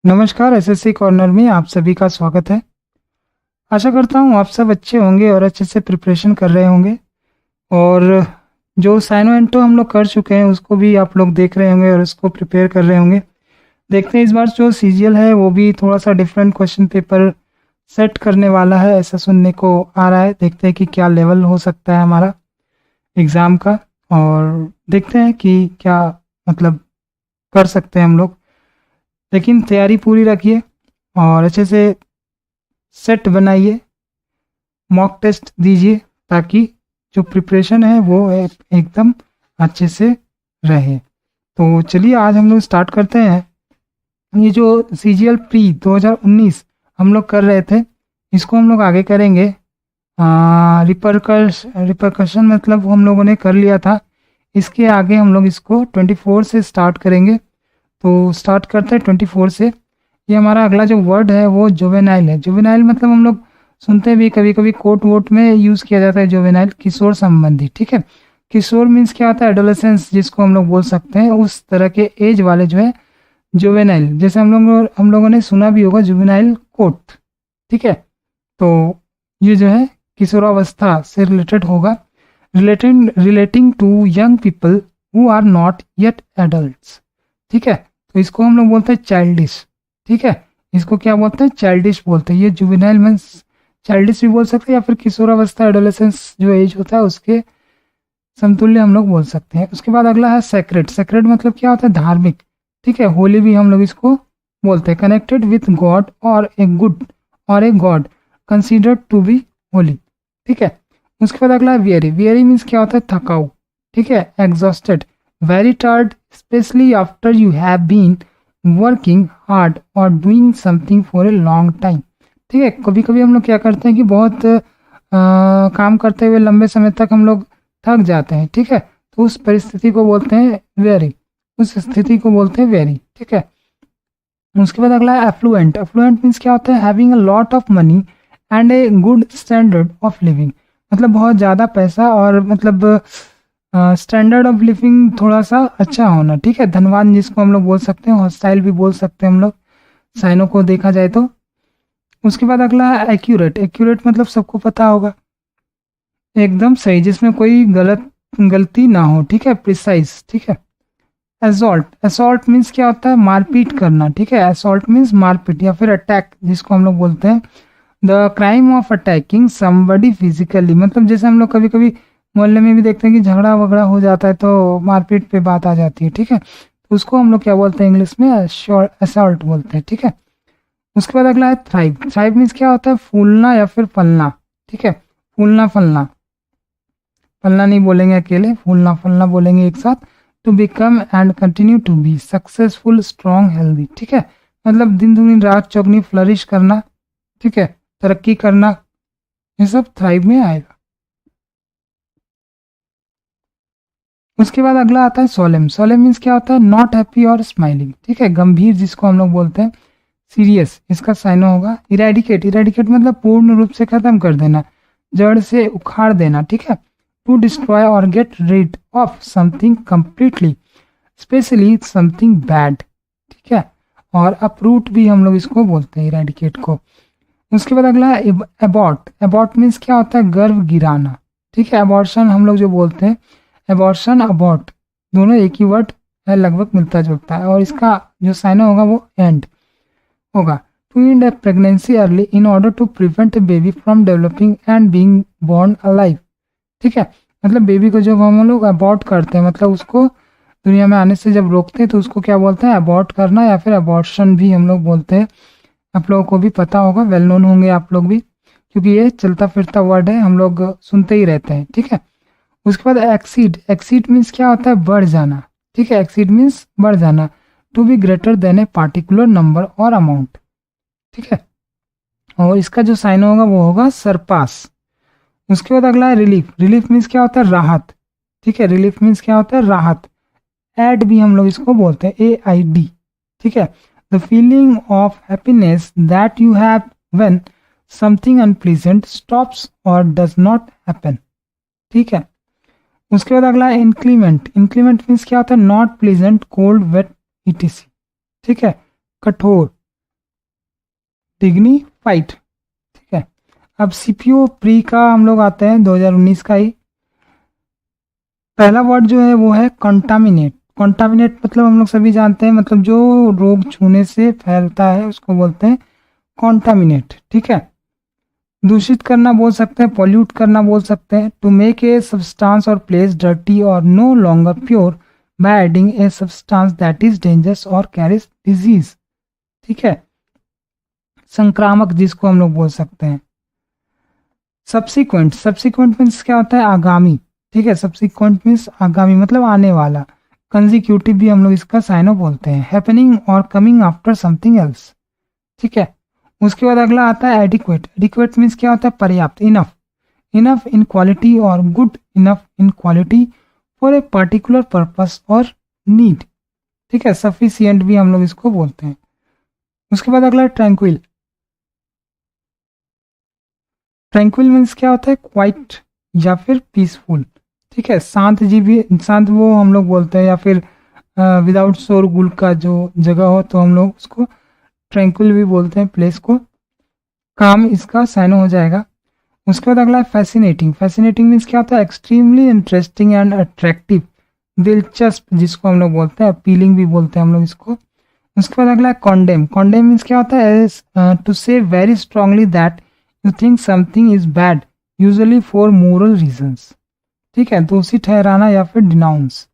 नमस्कार। SSC corner में आप सभी का स्वागत है। आशा करता हूँ आप सब अच्छे होंगे और अच्छे से प्रिपरेशन कर रहे होंगे। और जो साइनो एंटो हम लोग कर चुके हैं उसको भी आप लोग देख रहे होंगे और उसको प्रिपेयर कर रहे होंगे। देखते हैं इस बार जो सीजीएल है वो भी थोड़ा सा डिफरेंट क्वेश्चन पेपर सेट करने वाला है, ऐसा सुनने को आ रहा है। देखते हैं कि क्या लेवल हो सकता है हमारा एग्ज़ाम का, और देखते हैं कि क्या मतलब कर सकते हैं हम लोग। लेकिन तैयारी पूरी रखिए और अच्छे से सेट बनाइए, मॉक टेस्ट दीजिए, ताकि जो प्रिपरेशन है वो एकदम अच्छे से रहे। तो चलिए आज हम लोग स्टार्ट करते हैं। ये जो सीजीएल प्री 2019 हम लोग कर रहे थे, इसको हम लोग आगे करेंगे। रिपरकशन मतलब हम लोगों ने कर लिया था, इसके आगे हम लोग इसको 24 से स्टार्ट करेंगे। तो स्टार्ट करते हैं 24 से। ये हमारा अगला जो वर्ड है वो जुवेनाइल है। जुवेनाइल मतलब हम लोग सुनते भी, कभी कभी कोर्ट वोट में यूज़ किया जाता है जुवेनाइल, किशोर संबंधी। ठीक है, किशोर मीन्स क्या होता है? एडोलेसेंस जिसको हम लोग बोल सकते हैं, उस तरह के एज वाले जो है जुवेनाइल। जैसे हम लोगों ने सुना भी होगा जुवेनाइल कोर्ट। ठीक है, तो ये जो है किशोरावस्था से रिलेटेड होगा, relating to young people who are not yet adults. ठीक है, तो इसको हम लोग बोलते हैं चाइल्डिश। ठीक है, इसको क्या बोलते हैं? चाइल्डिश बोलते हैं। ये जुवेनाइल मीन्स चाइल्डिश भी बोल सकते हैं, या फिर किशोरावस्था एडोलेसेंस जो एज होता है उसके समतुल्य हम लोग बोल सकते हैं। उसके बाद अगला है सेक्रेड। सेक्रेड मतलब क्या होता है? धार्मिक। ठीक है, होली भी हम लोग इसको बोलते हैं। कनेक्टेड विथ गॉड और ए गुड और a god considered to be holy. ठीक है, उसके बाद अगला है वियरी। वियरी मीन्स क्या होता है? थकाऊ। ठीक है, exhausted, very tired, especially after you have been working hard और doing something for a long time. ठीक है, कभी कभी हम लोग क्या करते हैं कि बहुत काम करते हुए लंबे समय तक हम लोग थक जाते हैं। ठीक है, तो उस परिस्थिति को बोलते हैं वेरी, उस स्थिति को बोलते हैं वेरी। ठीक है, उसके बाद अगला है एफ्लुएंट। एफ्लुएंट मीन्स क्या होता है? Having a lot of money and a good standard of living. मतलब बहुत ज़्यादा पैसा और मतलब स्टैंडर्ड ऑफ लिविंग थोड़ा सा अच्छा होना। ठीक है, धनवान जिसको हम लोग बोल सकते हैं, हॉस्टाइल भी बोल सकते हैं हम लोग साइनों को देखा जाए तो। उसके बाद अगला है एक्यूरेट। एक्यूरेट मतलब सबको पता होगा, एकदम सही, जिसमें कोई गलती ना हो। ठीक है, प्रिसाइज। ठीक है, असॉल्ट। असॉल्ट मीन्स क्या होता है? मारपीट करना। ठीक है, असॉल्ट मीन्स मारपीट या फिर अटैक जिसको हम लोग बोलते हैं। The crime of attacking somebody physically, मतलब जैसे हम लोग कभी कभी मोहल्ले में भी देखते हैं कि झगड़ा वगड़ा हो जाता है तो मारपीट पे बात आ जाती है। ठीक है, तो उसको हम लोग क्या बोलते हैं? इंग्लिश में असॉल्ट बोलते हैं। ठीक है, उसके बाद अगला है थ्राइव। थ्राइव मीन्स क्या होता है? फूलना या फिर फलना। ठीक है, फूलना फलना, फलना नहीं बोलेंगे अकेले, फूलना फलना बोलेंगे एक साथ। To become and continue to be successful, strong, healthy. ठीक है, मतलब दिन दुनी रात चौगनी, फ्लरिश करना। ठीक है, तरक्की करना, ये सब थ्राइव में आएगा। उसके बाद अगला आता है सोलेम। सोलेम मीन्स क्या होता है? नॉट हैप्पी और स्माइलिंग। ठीक है, गंभीर जिसको हम लोग बोलते हैं, सीरियस, इसका साइनो होगा। इरेडिकेट। इरेडिकेट मतलब पूर्ण रूप से खत्म कर देना, जड़ से उखाड़ देना। ठीक है, टू डिस्ट्रॉय और get rid of something completely, especially something bad. ठीक है, और अपरूट भी हम लोग इसको बोलते हैं, इरेडिकेट को। उसके बाद अगला है एबॉर्ट। एबॉर्ट मीन्स क्या होता है? गर्भ गिराना। ठीक है, अबॉर्शन हम लोग जो बोलते हैं, एबॉर्शन अबॉर्ट दोनों एक ही वर्ड है, लगभग मिलता जुलता है। और इसका जो साइन होगा वो एंड होगा। To end a pregnancy early in order to prevent a baby from developing and being born alive. ठीक है, मतलब बेबी को जब हम लोग अबॉर्ट करते हैं, मतलब उसको दुनिया में आने से जब रोकते हैं, तो उसको क्या बोलते हैं? अबॉर्ट करना, या फिर अबॉर्शन भी हम लोग बोलते हैं। आप लोगों को भी पता होगा, वेल नोन होंगे आप लोग भी, क्योंकि ये चलता फिरता वर्ड है, हम लोग सुनते ही रहते हैं। ठीक है, उसके बाद एक्सीड। एक्सीड मीन्स क्या होता है? बढ़ जाना। ठीक है, एक्सीड मीन्स बढ़ जाना। To be greater than a particular number और अमाउंट। ठीक है, और इसका जो साइन होगा वो होगा सरपास। उसके बाद अगला है रिलीफ। रिलीफ मीन्स क्या होता है? राहत। ठीक है, रिलीफ मीन्स क्या होता है? राहत। एड भी हम लोग इसको बोलते हैं, AID। ठीक है, the feeling of happiness that you have when something unpleasant stops और डज नॉट हैपन। ठीक है, उसके बाद अगला है इंक्लीमेंट। इंक्लीमेंट मीन्स क्या होता है? Not pleasant, cold, wet, ETC। ठीक है, कठोर। डिग्निफाइड। ठीक है, अब सीपीओ प्री का हम लोग आते हैं 2019 का ही। पहला वर्ड जो है वो है कंटामिनेट। कंटामिनेट मतलब हम लोग सभी जानते हैं, मतलब जो रोग छूने से फैलता है उसको बोलते हैं कंटामिनेट। ठीक है, दूषित करना बोल सकते हैं, पॉल्यूट करना बोल सकते हैं। टू मेक ए सब्सटेंस और प्लेस डर्टी और no longer pure by adding a substance that is dangerous और कैरीज डिजीज। ठीक है, संक्रामक जिसको हम लोग बोल सकते हैं। सब्सिक्वेंट, सब्सिक्वेंट मीन्स क्या होता है, आगामी। ठीक है, सब्सिक्वेंट मीन्स आगामी मतलब आने वाला। कंजिक्यूटिव भी हम लोग इसका साइनो बोलते हैं। हैपनिंग और कमिंग आफ्टर समथिंग एल्स। ठीक है, उसके बाद अगला आता है एडिक्वेट। एडिक्वेट मीन्स क्या होता है, पर्याप्त, इनफ। इनफ इन क्वालिटी और good enough in quality for a particular purpose और नीड। ठीक है, सफिशियंट भी हम लोग इसको बोलते हैं। उसके बाद अगला ट्रैंक्विल। ट्रैंक्विल मीन्स क्या होता है, क्वाइट या फिर पीसफुल। ठीक है, शांत जी भी, शांत वो हम लोग बोलते हैं, या फिर विदाउट शोरगुल का जो जगह हो तो हम लोग उसको ट्रैंक्विल भी बोलते हैं, प्लेस को। काम इसका साइनो हो जाएगा। उसके बाद अगला है फैसिनेटिंग। फैसिनेटिंग मीन्स क्या होता है, एक्सट्रीमली इंटरेस्टिंग एंड अट्रैक्टिव, दिलचस्प जिसको हम लोग बोलते हैं, अपीलिंग भी बोलते हैं हम लोग इसको। उसके बाद अगला है कॉन्डेम। कॉन्डेम मीन्स क्या होता है, टू से very strongly that you think something is bad, usually for moral reasons. ठीक है, दोषी ठहराना या फिर डिनाउंस।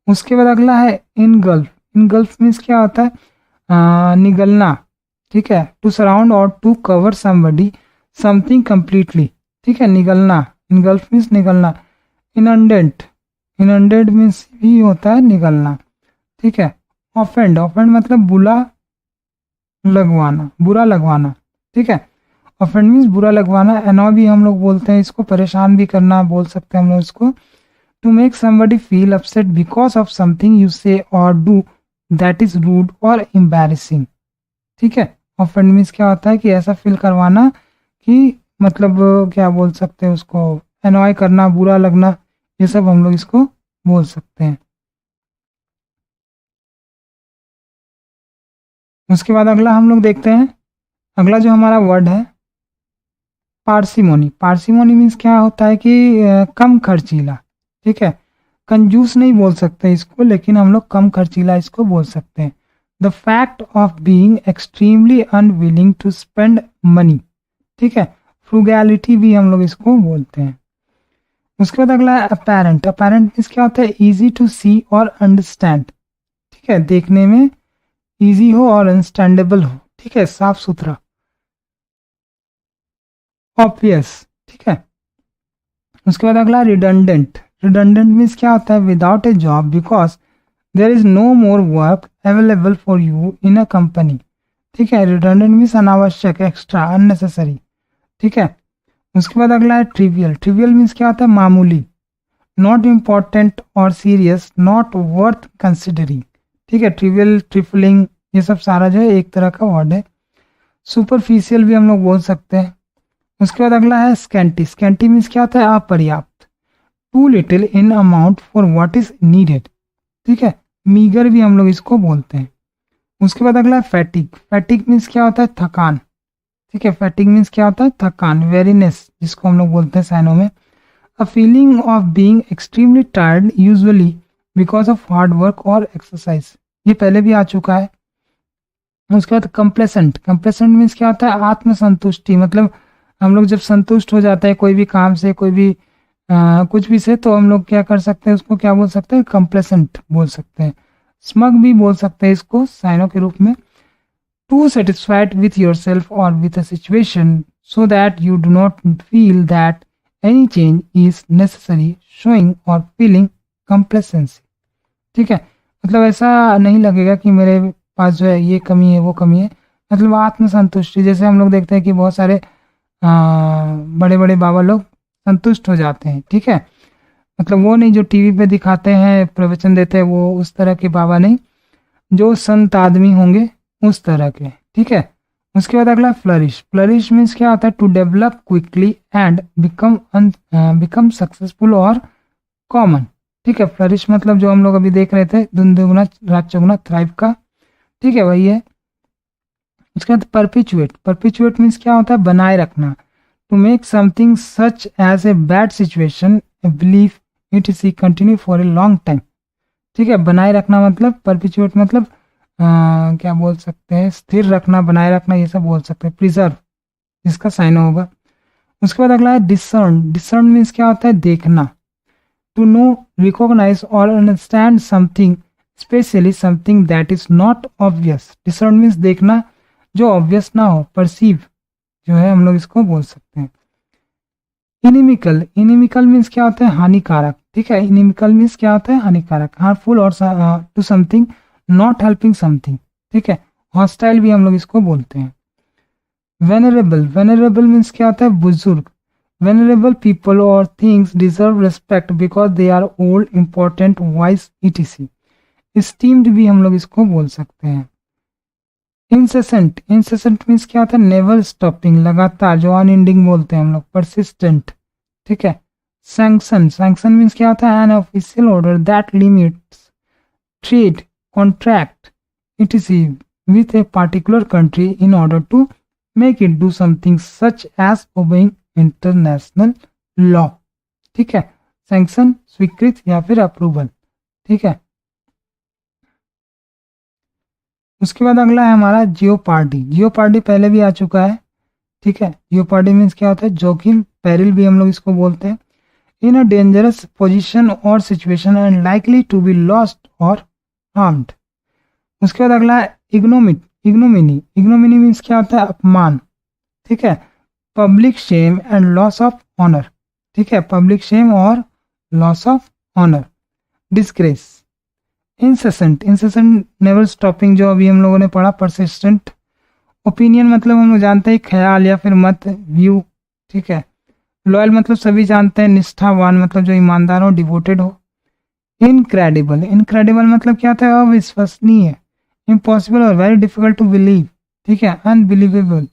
उसके बाद अगला है इनगल्फ। इनगल्फ मीन्स क्या होता है, निगलना। ठीक है, टू सराउंड और to cover somebody something completely. ठीक है, निगलना, इनगल्फ मीन्स निगलना। इनंडेंट, इनंडेड मीन्स भी होता है निगलना। ठीक है, ऑफेंड, ऑफेंड मतलब बुरा लगवाना, बुरा लगवाना। ठीक है, ऑफेंड मीन्स बुरा लगवाना। एनॉय भी हम लोग बोलते हैं इसको, परेशान भी करना बोल सकते हैं हम लोग इसको। To make somebody feel upset because of something you say और डू दैट इज रूड और एम्बैरेसिंग। ठीक है, ऑफेंड मीन्स क्या होता है कि ऐसा फील करवाना कि मतलब क्या बोल सकते हैं उसको, एनॉय करना, बुरा लगना, ये सब हम लोग इसको बोल सकते हैं। उसके बाद अगला हम लोग देखते हैं, अगला जो हमारा वर्ड है पार्सिमोनी। पार्सिमोनी मीन्स क्या होता है कि कम खर्चीला। ठीक है, कंजूस नहीं बोल सकते इसको, लेकिन हम लोग कम खर्चीला इसको बोल सकते हैं। The fact of being extremely unwilling to spend money. ठीक है, फ्रूगैलिटी भी हम लोग इसको बोलते हैं। उसके बाद अगला है अपेरेंट। अपेरेंट मीन्स क्या होता है, इजी टू सी और अंडरस्टैंड। ठीक है, देखने में इजी हो और अंडरस्टैंडेबल हो। ठीक है, साफ सुथरा। ऑब्वियस। ठीक है, उसके बाद अगला रिडंडेंट। रिडंडेंट मीन्स क्या होता है, without a job because there is no more work available for you in a company. ठीक है, रिडंडेंट मीन्स अनावश्यक, एक्स्ट्रा, अननेसेसरी। ठीक है, उसके बाद अगला है ट्रिवियल। ट्रिवियल मीन्स क्या होता है, मामूली, नॉट इम्पॉर्टेंट और सीरियस, नॉट वर्थ कंसिडरिंग। ठीक है, ट्रिवियल, ट्रिफलिंग, ये सब सारा जो है एक तरह का वर्ड है। सुपरफिशियल भी हम लोग बोल सकते हैं। उसके बाद अगला है स्कैंटी। स्कैंटी मीन्स क्या होता है, अपर्याप्त, too little in amount for what is needed. ठीक है, मीगर भी हम लोग इसको बोलते हैं। उसके बाद अगला है फैटिक। फैटिक मीन्स क्या होता है, थकान। ठीक है, फैटिक मीन्स क्या होता है, थकान, वेरीनेस जिसको हम लोग बोलते हैं साइनो में। A feeling of being extremely tired usually because of hard work और एक्सरसाइज, ये पहले भी आ चुका है। उसके बाद कंप्लेसेंट। कंप्लेसेंट मीन्स क्या होता है, आत्मसंतुष्टि, मतलब हम लोग जब संतुष्ट हो जाते हैं कोई भी काम से, कोई भी कुछ भी से, तो हम लोग क्या कर सकते हैं, उसको क्या बोल सकते हैं, कंप्लेसेंट बोल सकते हैं। स्मग भी बोल सकते हैं इसको साइनो के रूप में। To satisfied with yourself और with a situation so that you do not feel that any change is necessary, showing और फीलिंग कंप्लेसेंसी। ठीक है, मतलब ऐसा नहीं लगेगा कि मेरे पास जो है ये कमी है वो कमी है, मतलब आत्मसंतुष्टि। जैसे हम लोग देखते हैं कि बहुत सारे बड़े बड़े बाबा लोग संतुष्ट हो जाते हैं। ठीक है, मतलब वो नहीं जो टीवी पे दिखाते हैं, प्रवचन देते हैं, वो उस तरह के बाबा नहीं, जो संत आदमी होंगे उस तरह के। ठीक है, उसके बाद अगला फ्लरिश। फ्लरिश मीन्स क्या होता है, to develop quickly and become successful और कॉमन। ठीक है, फ्लरिश मतलब जो हम लोग अभी देख रहे थे, दुन दुगुना रात चौगुना, थ्राइव का। ठीक है, वही है। उसके बाद परपिचुएट, परपिचुएट मीन्स क्या होता है, बनाए रखना। To make something such as a bad situation a belief it is continue for a long time. ठीक है, बनाए रखना मतलब, परपिचुएट मतलब क्या बोल सकते हैं, स्थिर रखना, बनाए रखना, ये सब बोल सकते हैं। प्रिजर्व इसका साइन होगा। उसके बाद अगला है डिसर्न, डिसर्न मीन्स क्या होता है, देखना। टू नो, रिकॉग्नाइज और understand something, specially something that is not obvious. Discern means देखना जो ऑब्वियस ना हो, परसीव जो है हम लोग इसको बोल सकते हैं। इनिमिकल, इनिमिकल मीन्स क्या होता है, हानिकारक। ठीक है, इनिमिकल मीन्स क्या होता है, हानिकारक, हार्मफुल और to something, not helping something. ठीक है, हॉस्टाइल भी हम लोग इसको बोलते हैं। वेनरेबल, वेनरेबल मीन्स क्या होता है, बुजुर्ग। वेनरेबल पीपल और things deserve respect because they are old, important, wise, etc. Esteemed भी हम लोग इसको बोल सकते हैं। इंसेसेंट, इंसेसेंट मीन्स क्या होता है, नेवर स्टॉपिंग, लगातार, जो अनएंडिंग बोलते हैं हम लोग, परसिस्टेंट। ठीक है, सैंक्शन, सैंक्शन मीन्स क्या होता है, an official order that limits trade, contract, etc. with a particular country in order to make it do something such as obeying international law। ठीक है, सैंक्शन स्वीकृत या फिर अप्रूवल। ठीक है, उसके बाद अगला है हमारा जियोपार्डी। जियोपार्डी पहले भी आ चुका है। ठीक है, जियोपार्डी मीन्स क्या होता है, जोखिम, पेरिल भी हम लोग इसको बोलते हैं। इन अ डेंजरस पोजिशन और situation and likely to be lost और हार्म्ड। उसके बाद अगला है इग्नोमिट, इग्नोमिनी, इग्नोमिनी मीन्स क्या होता है, अपमान। ठीक है, public shame and loss of honour. ठीक है, पब्लिक शेम और loss of honour. Disgrace, incessant, incessant never stopping, जो अभी हम लोगों ने पढ़ा। परसिस्टेंट, ओपिनियन मतलब हम लोग जानते हैं ख्याल या फिर मत, व्यू। ठीक है, लॉयल मतलब सभी जानते हैं, निष्ठावान मतलब जो ईमानदार हो, डिवोटेड हो। इनक्रेडिबल, इनक्रेडिबल मतलब क्या होता है, अविश्वसनीय, इम्पॉसिबल और वेरी डिफिकल्ट टू बिलीव। ठीक है, अनबिलीवेबल।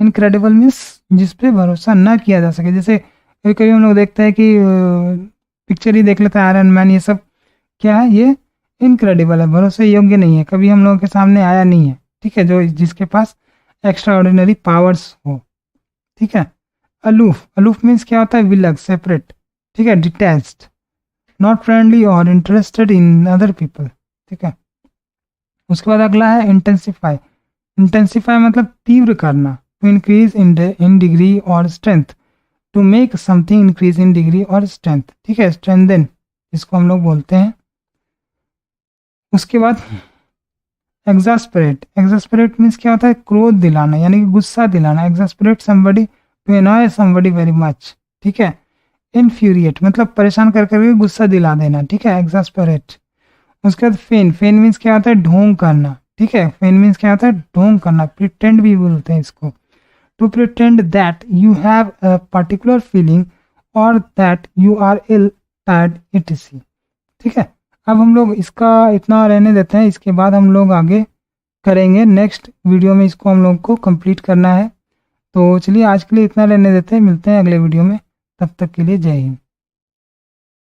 इनक्रेडिबल मीन्स जिस पे भरोसा ना किया जा सके। जैसे कभी कभी हम लोग देखते हैं कि पिक्चर ही देख लेते हैं, आयरन मैन, ये सब क्या है, ये इनक्रेडिबल है, भरोसे योग्य नहीं है, कभी हम लोगों के सामने आया नहीं है। ठीक है, जो जिसके पास एक्स्ट्रा ऑर्डिनरी पावर्स हो। ठीक है, अलूफ, अलूफ मीन्स क्या होता है, विलग, सेपरेट। ठीक है, डिटैच्ड, नॉट फ्रेंडली और इंटरेस्टेड इन अदर पीपल। ठीक है, उसके बाद अगला है इंटेंसिफाई। इंटेंसिफाई मतलब तीव्र करना, टू इंक्रीज इन डिग्री और strength, to make something increase in degree और स्ट्रेंथ। ठीक है, स्ट्रेंथन इसको हम लोग बोलते हैं। उसके बाद एग्जास्परेट, एग्जास्परेट मीन्स क्या होता है, क्रोध दिलाना, यानी कि गुस्सा दिलाना। Exasperate somebody, to annoy somebody very much. ठीक है, इनफ्यूरिएट मतलब परेशान कर करके गुस्सा दिला देना। ठीक है, एग्जास्परेट। उसके बाद फेन, फेन मीन्स क्या होता है, ढोंग करना। ठीक है, फेन मीन्स क्या होता है, ढोंग करना, प्रिटेंड भी बोलते हैं इसको। To pretend that you have a particular feeling और that you are ill, tired, etc. ठीक है, अब हम लोग इसका इतना रहने देते हैं, इसके बाद हम लोग आगे करेंगे, नेक्स्ट वीडियो में इसको हम लोग को कंप्लीट करना है। तो चलिए आज के लिए इतना रहने देते हैं, मिलते हैं अगले वीडियो में, तब तक के लिए जय हिंद।